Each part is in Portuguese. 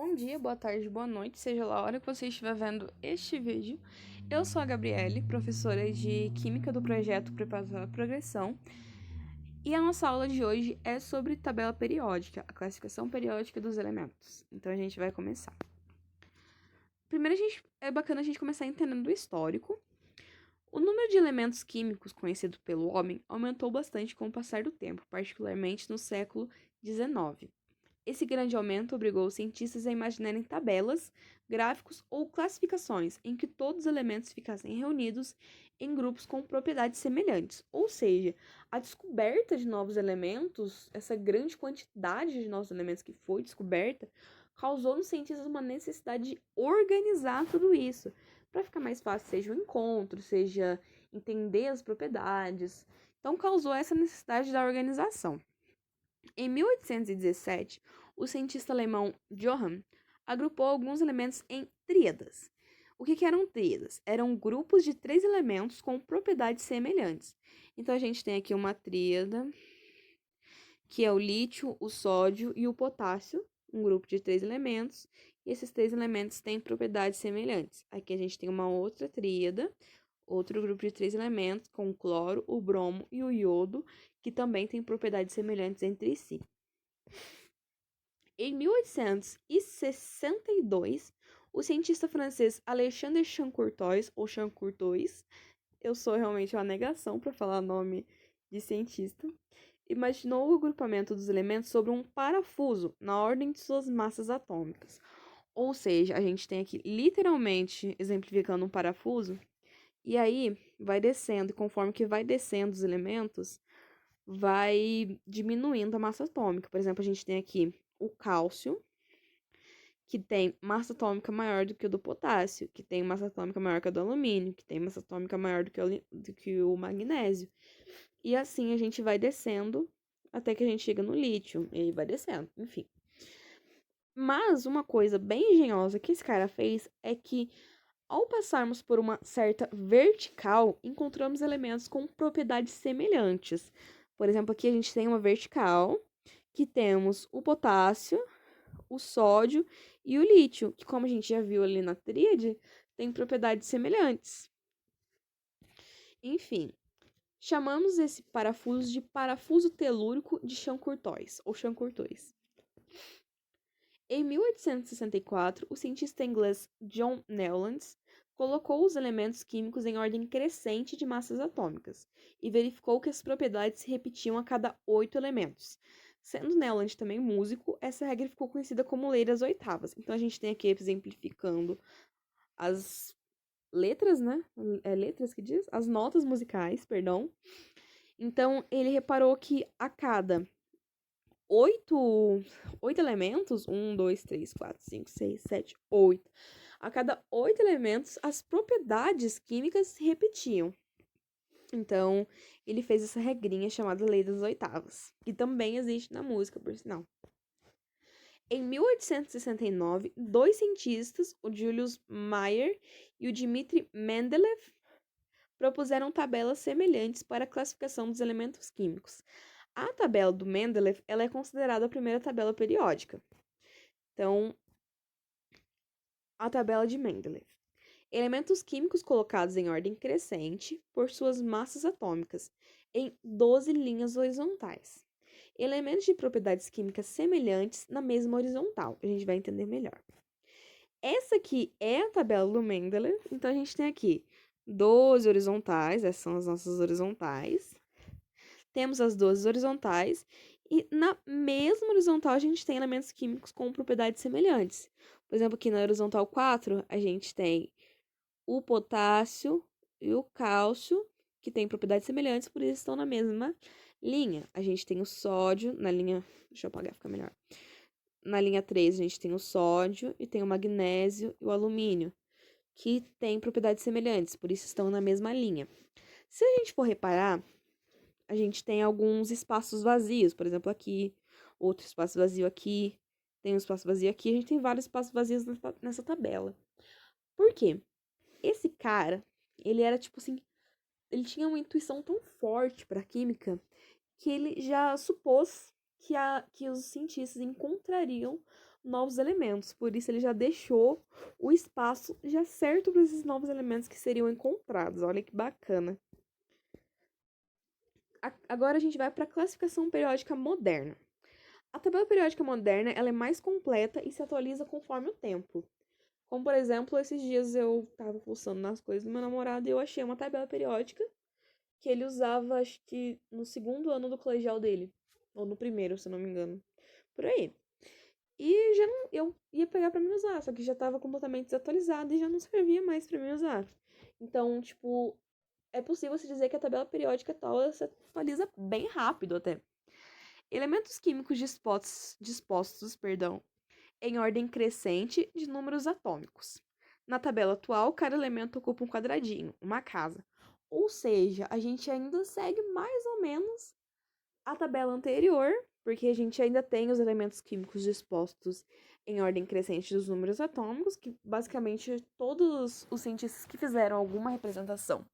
Bom dia, boa tarde, boa noite, seja lá a hora que você estiver vendo este vídeo. Eu sou a Gabriele, professora de Química do projeto Preparatório à Progressão, e a nossa aula de hoje é sobre tabela periódica, a classificação periódica dos elementos. Então a gente vai começar. Primeiro é bacana a gente começar entendendo o histórico. O número de elementos químicos conhecido pelo homem aumentou bastante com o passar do tempo, particularmente no século XIX. Esse grande aumento obrigou os cientistas a imaginarem tabelas, gráficos ou classificações em que todos os elementos ficassem reunidos em grupos com propriedades semelhantes. Ou seja, a descoberta de novos elementos, essa grande quantidade de novos elementos que foi descoberta, causou nos cientistas uma necessidade de organizar tudo isso, para ficar mais fácil, seja o encontro, seja entender as propriedades. Então, causou essa necessidade da organização. Em 1817, o cientista alemão Johann agrupou alguns elementos em tríadas. O que eram tríadas? Eram grupos de 3 elementos com propriedades semelhantes. Então, a gente tem aqui uma tríada, que é o lítio, o sódio e o potássio, um grupo de 3 elementos, e esses 3 elementos têm propriedades semelhantes. Aqui a gente tem uma outra tríada, outro grupo de 3 elementos, com o cloro, o bromo e o iodo, que também têm propriedades semelhantes entre si. Em 1862, o cientista francês Alexandre Champ-Courtois, ou Champ-Courtois, eu sou realmente uma negação para falar nome de cientista, imaginou o agrupamento dos elementos sobre um parafuso na ordem de suas massas atômicas. Ou seja, a gente tem aqui literalmente exemplificando um parafuso, e aí vai descendo, e conforme que vai descendo os elementos, vai diminuindo a massa atômica. Por exemplo, a gente tem aqui o cálcio, que tem massa atômica maior do que o do potássio, que tem massa atômica maior que a do alumínio, que tem massa atômica maior do que o magnésio. E assim a gente vai descendo até que a gente chega no lítio, e aí vai descendo, enfim. Mas uma coisa bem engenhosa que esse cara fez é que, ao passarmos por uma certa vertical, encontramos elementos com propriedades semelhantes. Por exemplo, aqui a gente tem uma vertical que temos o potássio, o sódio e o lítio, que, como a gente já viu ali na tríade, tem propriedades semelhantes. Enfim, chamamos esse parafuso de parafuso telúrico de Champ-Courtois, ou Champ-Courtois. Em 1864, o cientista inglês John Newlands colocou os elementos químicos em ordem crescente de massas atômicas e verificou que as propriedades se repetiam a cada 8 elementos. Sendo Newlands também músico, essa regra ficou conhecida como lei das oitavas. Então, a gente tem aqui exemplificando as letras, né? É letras que diz? As notas musicais, perdão. Então, ele reparou que a cada 8 elementos, 8. A cada 8 elementos, as propriedades químicas se repetiam. Então, ele fez essa regrinha chamada Lei das Oitavas, que também existe na música, por sinal. Em 1869, 2 cientistas, o Julius Mayer e o Dmitri Mendeleev, propuseram tabelas semelhantes para a classificação dos elementos químicos. A tabela do Mendeleev, ela é considerada a primeira tabela periódica. Então, a tabela de Mendeleev. Elementos químicos colocados em ordem crescente por suas massas atômicas, em 12 linhas horizontais. Elementos de propriedades químicas semelhantes na mesma horizontal. A gente vai entender melhor. Essa aqui é a tabela do Mendeleev. Então, a gente tem aqui 12 horizontais, essas são as nossas horizontais. Temos as 12 horizontais e na mesma horizontal a gente tem elementos químicos com propriedades semelhantes. Por exemplo, aqui na horizontal 4, a gente tem o potássio e o cálcio, que têm propriedades semelhantes, por isso estão na mesma linha. A gente tem o sódio na linha... Deixa eu apagar, fica melhor. Na linha 3, a gente tem o sódio e tem o magnésio e o alumínio, que têm propriedades semelhantes, por isso estão na mesma linha. Se a gente for reparar, a gente tem alguns espaços vazios, por exemplo, aqui, outro espaço vazio aqui, tem um espaço vazio aqui, a gente tem vários espaços vazios nessa tabela. Por quê? Esse cara, ele era tipo assim, ele tinha uma intuição tão forte para química que ele já supôs que os cientistas encontrariam novos elementos. Por isso, ele já deixou o espaço já certo para esses novos elementos que seriam encontrados. Olha que bacana. Agora a gente vai para a classificação periódica moderna. A tabela periódica moderna ela é mais completa e se atualiza conforme o tempo. Como, por exemplo, esses dias eu estava fuçando nas coisas do meu namorado e eu achei uma tabela periódica que ele usava, acho que no segundo ano do colegial dele. Ou no primeiro, se eu não me engano. Por aí. E já não, eu ia pegar pra mim usar, só que já tava completamente desatualizado e já não servia mais pra mim usar. Então, tipo, é possível se dizer que a tabela periódica atual ela se atualiza bem rápido até. Elementos químicos dispostos, em ordem crescente de números atômicos. Na tabela atual, cada elemento ocupa um quadradinho, uma casa. Ou seja, a gente ainda segue mais ou menos a tabela anterior, porque a gente ainda tem os elementos químicos dispostos em ordem crescente dos números atômicos, que basicamente todos os cientistas que fizeram alguma representação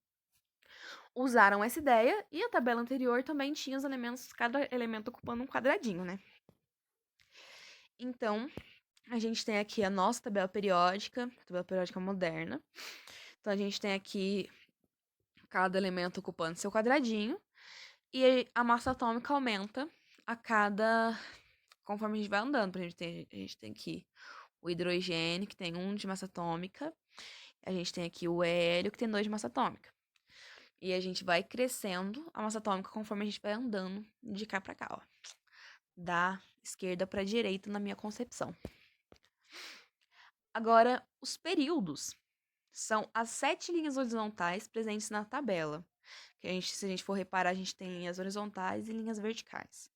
usaram essa ideia, e a tabela anterior também tinha os elementos, cada elemento ocupando um quadradinho, né? Então, a gente tem aqui a nossa tabela periódica moderna. Então, a gente tem aqui cada elemento ocupando seu quadradinho, e a massa atômica aumenta a cada conforme a gente vai andando. A gente tem aqui o hidrogênio, que tem 1 de massa atômica. A gente tem aqui o hélio, que tem 2 de massa atômica. E a gente vai crescendo a massa atômica conforme a gente vai andando de cá pra cá, ó. Da esquerda pra direita, na minha concepção. Agora, os períodos são as 7 linhas horizontais presentes na tabela. Se a gente for reparar, a gente tem linhas horizontais e linhas verticais.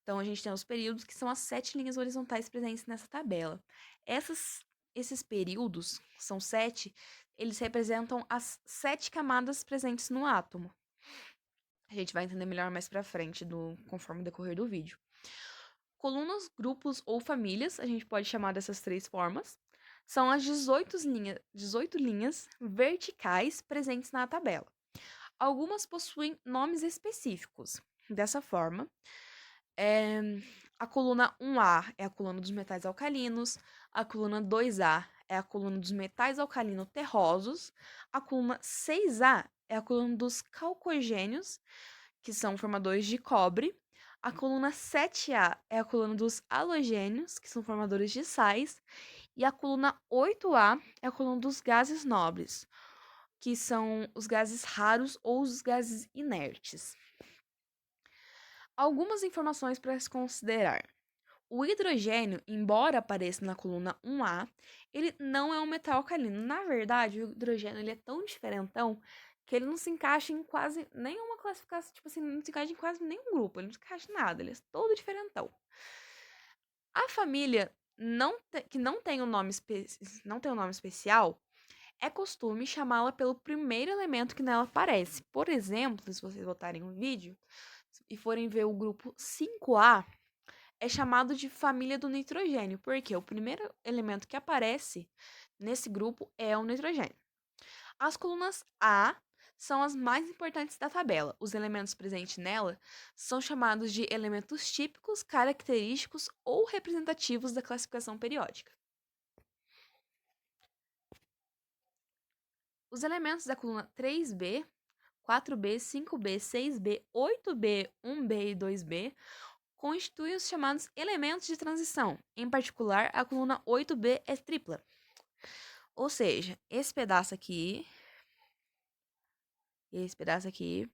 Então, a gente tem os períodos, que são as 7 linhas horizontais presentes nessa tabela. Esses períodos, são 7, eles representam as 7 camadas presentes no átomo. A gente vai entender melhor mais pra frente, conforme o decorrer do vídeo. Colunas, grupos ou famílias, a gente pode chamar dessas 3 formas, são as 18 linhas verticais presentes na tabela. Algumas possuem nomes específicos. Dessa forma, a coluna 1A é a coluna dos metais alcalinos, a coluna 2A é a coluna dos metais alcalinos terrosos, a coluna 6A é a coluna dos calcogênios, que são formadores de cobre, a coluna 7A é a coluna dos halogênios, que são formadores de sais, e a coluna 8A é a coluna dos gases nobres, que são os gases raros ou os gases inertes. Algumas informações para se considerar. O hidrogênio, embora apareça na coluna 1A, ele não é um metal alcalino. Na verdade, o hidrogênio ele é tão diferentão que ele não se encaixa em quase nenhuma classificação, tipo assim, não se encaixa em quase nenhum grupo, ele não se encaixa em nada, ele é todo diferentão. A família que não tem um nome especial, é costume chamá-la pelo primeiro elemento que nela aparece. Por exemplo, se vocês botarem um vídeo e forem ver o grupo 5A, é chamado de família do nitrogênio, porque o primeiro elemento que aparece nesse grupo é o nitrogênio. As colunas A são as mais importantes da tabela. Os elementos presentes nela são chamados de elementos típicos, característicos ou representativos da classificação periódica. Os elementos da coluna 3B, 4B, 5B, 6B, 8B, 1B e 2B constituem os chamados elementos de transição. Em particular, a coluna 8B é tripla. Ou seja, esse pedaço aqui e esse pedaço aqui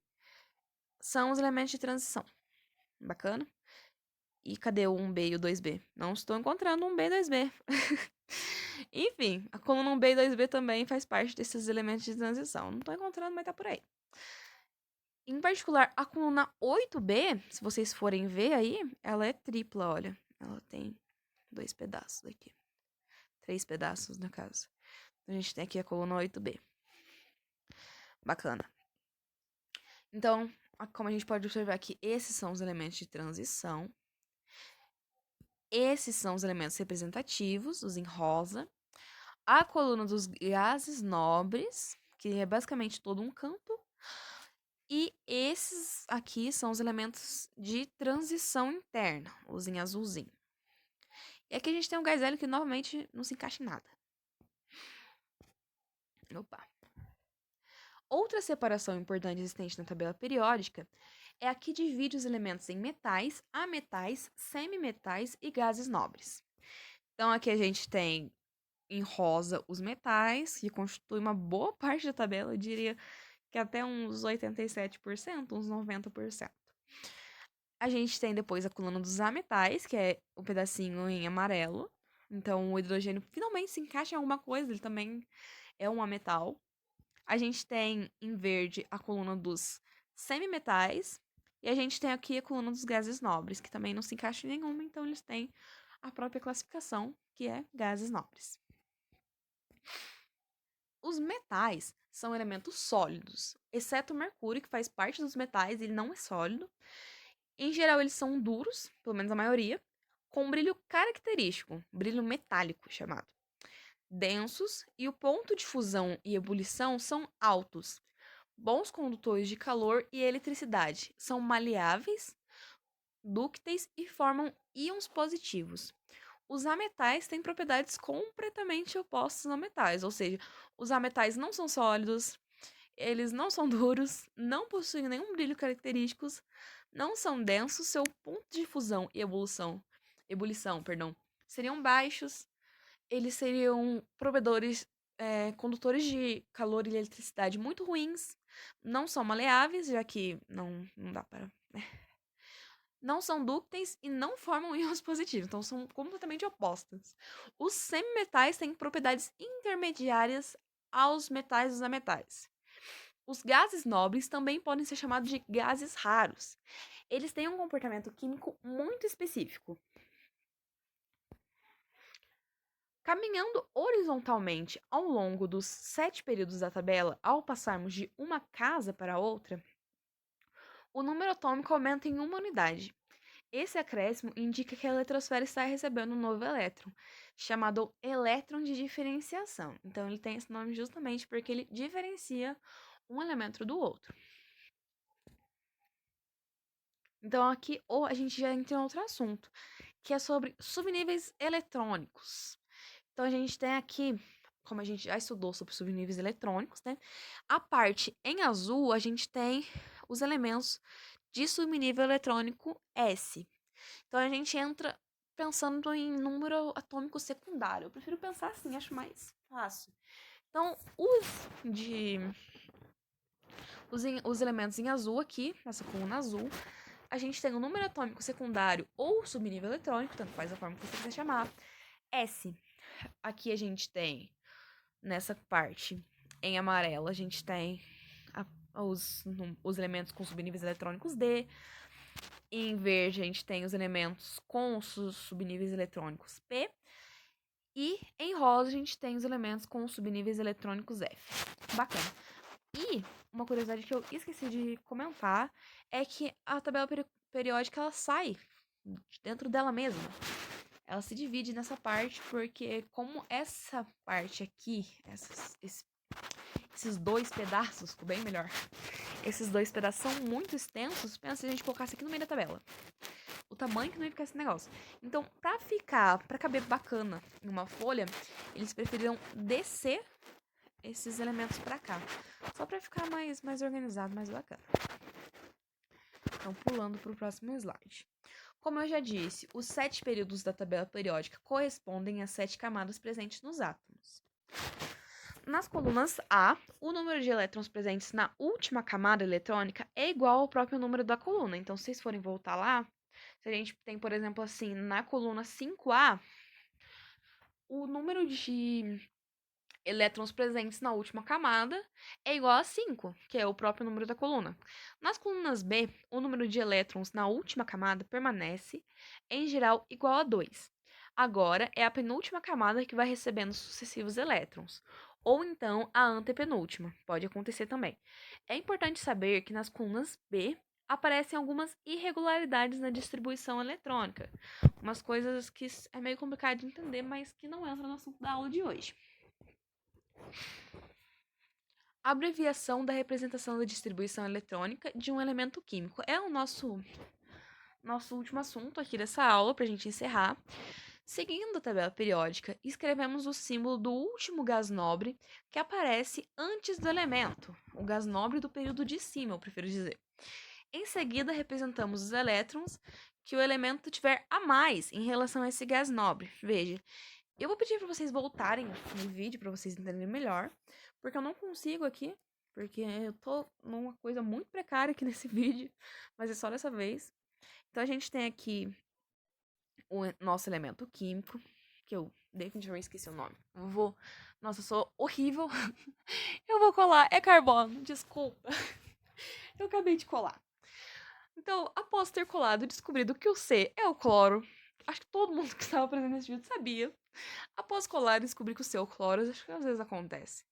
são os elementos de transição. Bacana? E cadê o 1B e o 2B? Não estou encontrando 1B e 2B. Enfim, a coluna 1B e 2B também faz parte desses elementos de transição. Não estou encontrando, mas tá por aí. Em particular, a coluna 8B, se vocês forem ver aí, ela é tripla, olha. Ela tem 2 pedaços aqui. 3 pedaços, no caso. A gente tem aqui a coluna 8B. Bacana. Então, como a gente pode observar aqui, esses são os elementos de transição. Esses são os elementos representativos, os em rosa. A coluna dos gases nobres, que é basicamente todo um campo. E esses aqui são os elementos de transição interna, os em azulzinho. E aqui a gente tem um gás hélio que novamente não se encaixa em nada. Opa. Outra separação importante existente na tabela periódica é a que divide os elementos em metais, ametais, semimetais e gases nobres. Então aqui a gente tem em rosa os metais, que constitui uma boa parte da tabela, eu diria que até uns 87%, uns 90%. A gente tem depois a coluna dos ametais, que é o pedacinho em amarelo. Então o hidrogênio finalmente se encaixa em alguma coisa, ele também é um ametal. A gente tem em verde a coluna dos semimetais. E a gente tem aqui a coluna dos gases nobres, que também não se encaixa em nenhuma, então eles têm a própria classificação, que é gases nobres. Os metais são elementos sólidos, exceto o mercúrio, que faz parte dos metais, ele não é sólido. Em geral, eles são duros, pelo menos a maioria, com um brilho característico, brilho metálico chamado. Densos, e o ponto de fusão e ebulição são altos. Bons condutores de calor e eletricidade, são maleáveis, dúcteis e formam íons positivos. Os ametais têm propriedades completamente opostas aos metais, ou seja, os ametais não são sólidos, eles não são duros, não possuem nenhum brilho característico, não são densos, seu ponto de fusão e ebulição, seriam baixos, eles seriam provedores, condutores de calor e eletricidade muito ruins, não são maleáveis, já que não dá para, não são dúcteis e não formam íons positivos, então são completamente opostos. Os semimetais têm propriedades intermediárias aos metais dos ametais. Os gases nobres também podem ser chamados de gases raros. Eles têm um comportamento químico muito específico. Caminhando horizontalmente ao longo dos 7 períodos da tabela, ao passarmos de uma casa para outra, o número atômico aumenta em uma unidade. Esse acréscimo indica que a eletrosfera está recebendo um novo elétron, chamado elétron de diferenciação. Então, ele tem esse nome justamente porque ele diferencia um elemento do outro. Então, aqui a gente já entra em outro assunto, que é sobre subníveis eletrônicos. Então, a gente tem aqui, como a gente já estudou sobre subníveis eletrônicos, né? A parte em azul, a gente tem os elementos de subnível eletrônico S. Então, a gente entra pensando em número atômico secundário. Eu prefiro pensar assim, acho mais fácil. Então, os elementos em azul aqui, nessa coluna azul, a gente tem o número atômico secundário ou subnível eletrônico, tanto faz a forma que você quiser chamar, S. Aqui a gente tem, nessa parte em amarelo, a gente tem os elementos com subníveis eletrônicos D. Em verde, a gente tem os elementos com os subníveis eletrônicos P. E em rosa, a gente tem os elementos com os subníveis eletrônicos F. Bacana. E uma curiosidade que eu esqueci de comentar é que a tabela periódica ela sai dentro dela mesma. Ela se divide nessa parte porque como essa parte aqui, esses dois pedaços, ficou bem melhor. Esses dois pedaços são muito extensos, pensa se a gente colocasse aqui no meio da tabela. O tamanho que não ia ficar esse negócio. Então, pra caber bacana em uma folha, eles preferiram descer esses elementos pra cá. Só pra ficar mais organizado, mais bacana. Então, pulando pro próximo slide. Como eu já disse, os 7 períodos da tabela periódica correspondem às 7 camadas presentes nos átomos. Nas colunas A, o número de elétrons presentes na última camada eletrônica é igual ao próprio número da coluna. Então, se vocês forem voltar lá, se a gente tem, por exemplo, assim, na coluna 5A, o número de elétrons presentes na última camada é igual a 5, que é o próprio número da coluna. Nas colunas B, o número de elétrons na última camada permanece, em geral, igual a 2. Agora é a penúltima camada que vai recebendo sucessivos elétrons, ou então a antepenúltima, pode acontecer também. É importante saber que nas colunas B aparecem algumas irregularidades na distribuição eletrônica, umas coisas que é meio complicado de entender, mas que não entra no assunto da aula de hoje. abreviação da representação da distribuição eletrônica de um elemento químico. É o nosso último assunto aqui dessa aula, para a gente encerrar. Seguindo a tabela periódica, escrevemos o símbolo do último gás nobre que aparece antes do elemento, o gás nobre do período de cima, eu prefiro dizer. Em seguida, representamos os elétrons que o elemento tiver a mais em relação a esse gás nobre. Veja, eu vou pedir para vocês voltarem no vídeo para vocês entenderem melhor, porque eu não consigo aqui, porque eu tô numa coisa muito precária aqui nesse vídeo, mas é só dessa vez. Então a gente tem aqui o nosso elemento químico, que eu definitivamente esqueci o nome. Nossa, eu sou horrível. Eu vou colar. É carbono, desculpa. Eu acabei de colar. Então, após ter colado e descobrido que o C é o cloro, acho que todo mundo que estava presente nesse vídeo sabia. Após colar e descobrir que o C é o cloro, acho que às vezes acontece.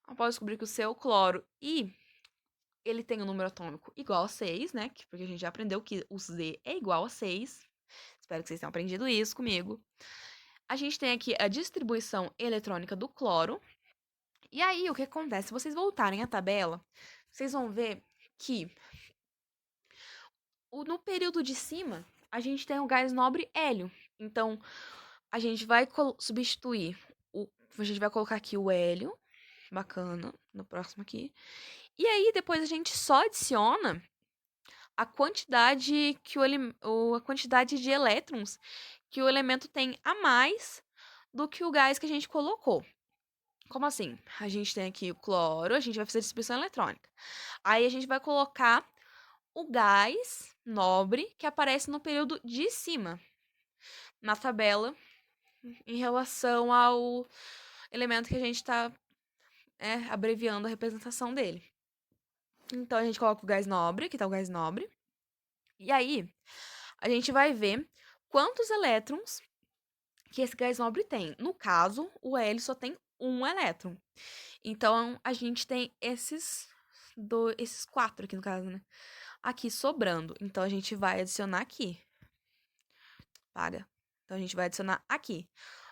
Após descobrir que o C é o cloro e ele tem um número atômico igual a 6, né? Porque a gente já aprendeu que o Z é igual a 6. Espero que vocês tenham aprendido isso comigo. A gente tem aqui a distribuição eletrônica do cloro. E aí, o que acontece? Se vocês voltarem à tabela, vocês vão ver que no período de cima, a gente tem o gás nobre hélio. Então, a gente vai substituir, a gente vai colocar aqui o hélio, bacana, no próximo aqui. E aí, depois a gente só adiciona a quantidade a quantidade de elétrons que o elemento tem a mais do que o gás que a gente colocou. Como assim? A gente tem aqui o cloro, a gente vai fazer a distribuição eletrônica. Aí a gente vai colocar o gás nobre que aparece no período de cima, na tabela, em relação ao elemento que a gente está abreviando a representação dele. Então, a gente coloca o gás nobre, aqui está o gás nobre. E aí, a gente vai ver quantos elétrons que esse gás nobre tem. No caso, o hélio só tem um elétron. Então, a gente tem esses 4 aqui no caso, né? Aqui sobrando. Então, a gente vai adicionar aqui. Paga. Então, a gente vai adicionar aqui.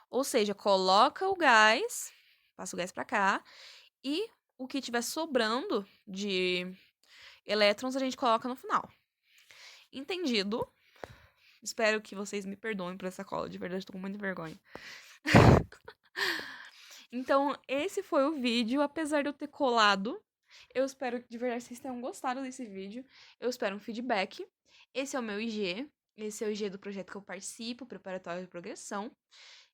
Ou seja, coloca o gás, passa o gás para cá, e o que tiver sobrando de elétrons a gente coloca no final. Entendido? Espero que vocês me perdoem por essa cola, de verdade, tô com muita vergonha. Então, esse foi o vídeo, apesar de eu ter colado. Eu espero que de verdade vocês tenham gostado desse vídeo. Eu espero um feedback. Esse é o meu IG. Esse é o IG do projeto que eu participo, Preparatório de Progressão.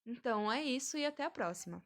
Então é isso e até a próxima.